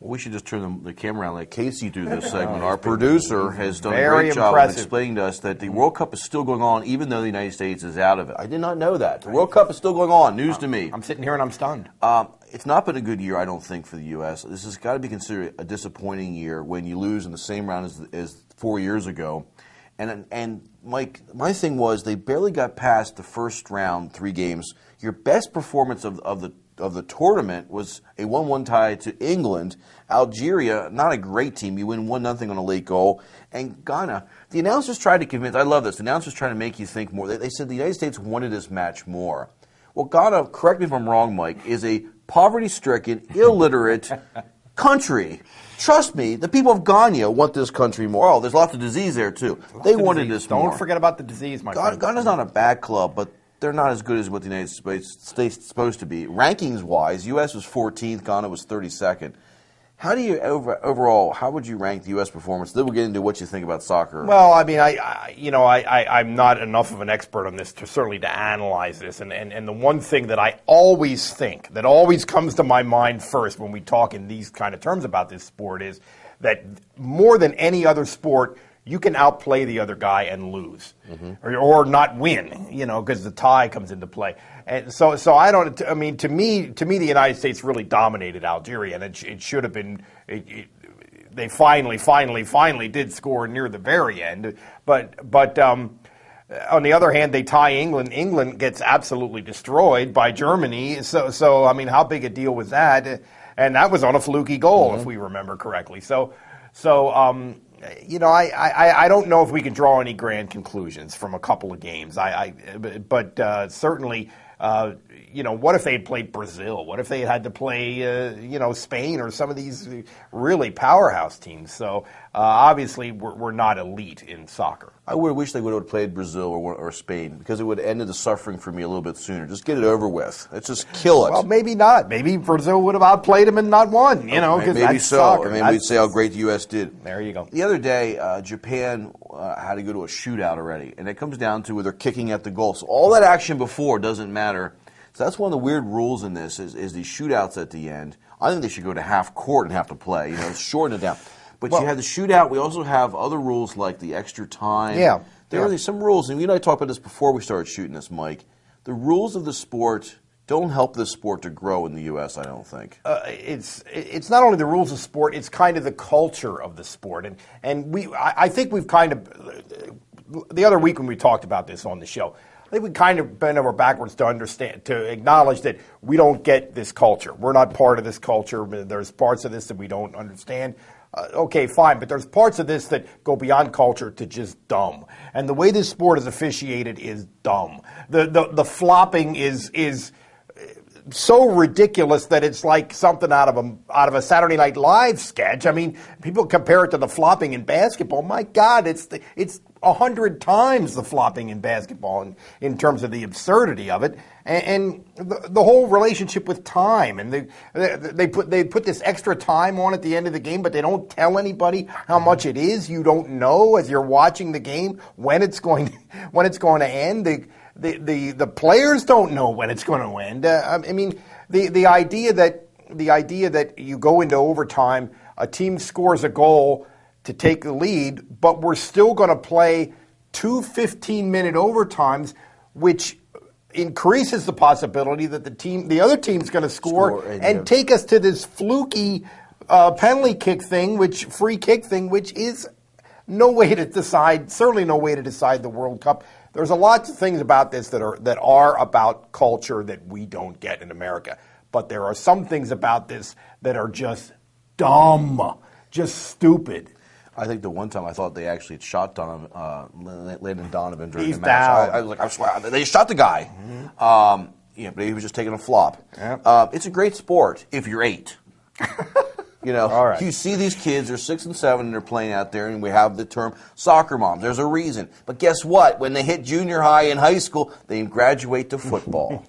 We should just turn the camera around, let Casey do this segment. Our producer has done a great job of explaining to us that the World Cup is still going on, even though the United States is out of it. I did not know that. The World Cup is still going on. News to me. I'm sitting here and I'm stunned. It's not been a good year, I don't think, for the U.S. This has got to be considered a disappointing year when you lose in the same round as 4 years ago. And Mike, my thing was they barely got past the first round, 3 games. Your best performance of the tournament was a 1-1 tie to England. Algeria, not a great team. You win 1-0 on a late goal. And Ghana, the announcers tried to convince, I love this, the announcers tried to make you think more. They said the United States wanted this match more. Well, Ghana, correct me if I'm wrong, Mike, is a poverty-stricken, illiterate country. Trust me, the people of Ghana want this country more. Oh, there's lots of disease there, too. They wanted this more. Don't forget about the disease, my friend. Ghana's not a bad club, but they're not as good as what the United States is supposed to be. Rankings-wise, U.S. was 14th, Ghana was 32nd. How do you, overall, how would you rank the U.S. performance? Then we'll get into what you think about soccer. Well, I mean, I'm not enough of an expert on this certainly to analyze this. And the one thing that I always think, that always comes to my mind first when we talk in these kind of terms about this sport is that more than any other sport, you can outplay the other guy and lose, or not win, because the tie comes into play. And so I don't. I mean, to me, the United States really dominated Algeria, and it should have been. They finally did score near the very end, but on the other hand, they tie England. England gets absolutely destroyed by Germany. So I mean, how big a deal was that? And that was on a fluky goal, if we remember correctly. I don't know if we can draw any grand conclusions from a couple of games. But certainly, what if they had played Brazil? What if they had to play, Spain or some of these really powerhouse teams? So obviously, we're not elite in soccer. I would wish they would have played Brazil or Spain because it would have ended the suffering for me a little bit sooner. Just get it over with. Let's just kill it. Well, maybe not. Maybe Brazil would have outplayed them and not won. Because maybe that's so. Soccer. I mean, we'd say how great the U.S. did. There you go. The other day, Japan had to go to a shootout already, and it comes down to where they're kicking at the goal. So all that action before doesn't matter. So that's one of the weird rules in this is these shootouts at the end. I think they should go to half court and have to play. Shorten it down. But you have the shootout. We also have other rules like the extra time. Yeah. There are some rules, and you and I talked about this before we started shooting this, Mike. The rules of the sport don't help this sport to grow in the U.S., I don't think. It's not only the rules of sport, it's kind of the culture of the sport. And I think we've kind of, the other week when we talked about this on the show, I think we kind of bent over backwards to acknowledge that we don't get this culture. We're not part of this culture. There's parts of this that we don't understand. Okay, fine, but there's parts of this that go beyond culture to just dumb. And the way this sport is officiated is dumb. The flopping is so ridiculous that it's like something out of a Saturday Night Live sketch. I mean, people compare it to the flopping in basketball. My God, it's 100 times the flopping in basketball in terms of the absurdity of it, and the whole relationship with time. And they put this extra time on at the end of the game, but they don't tell anybody how much it is. You don't know as you're watching the game when it's going to end. The players don't know when it's going to end. I mean, the idea that you go into overtime, a team scores a goal to take the lead, but we're still going to play 2 15-minute overtimes, which increases the possibility that the other team's going to score and take us to this fluky penalty kick thing, free kick thing, which is no way to decide. Certainly, no way to decide the World Cup. There's a lot of things about this that are about culture that we don't get in America, but there are some things about this that are just dumb, just stupid. I think the one time I thought they actually had shot Landon Donovan during He's the match. down. I was like, I swear, they shot the guy. But he was just taking a flop. Yep. It's a great sport if you're 8. All right. You see these kids, they're 6 and 7, and they're playing out there, and we have the term soccer moms. There's a reason. But guess what? When they hit junior high and high school, they graduate to football.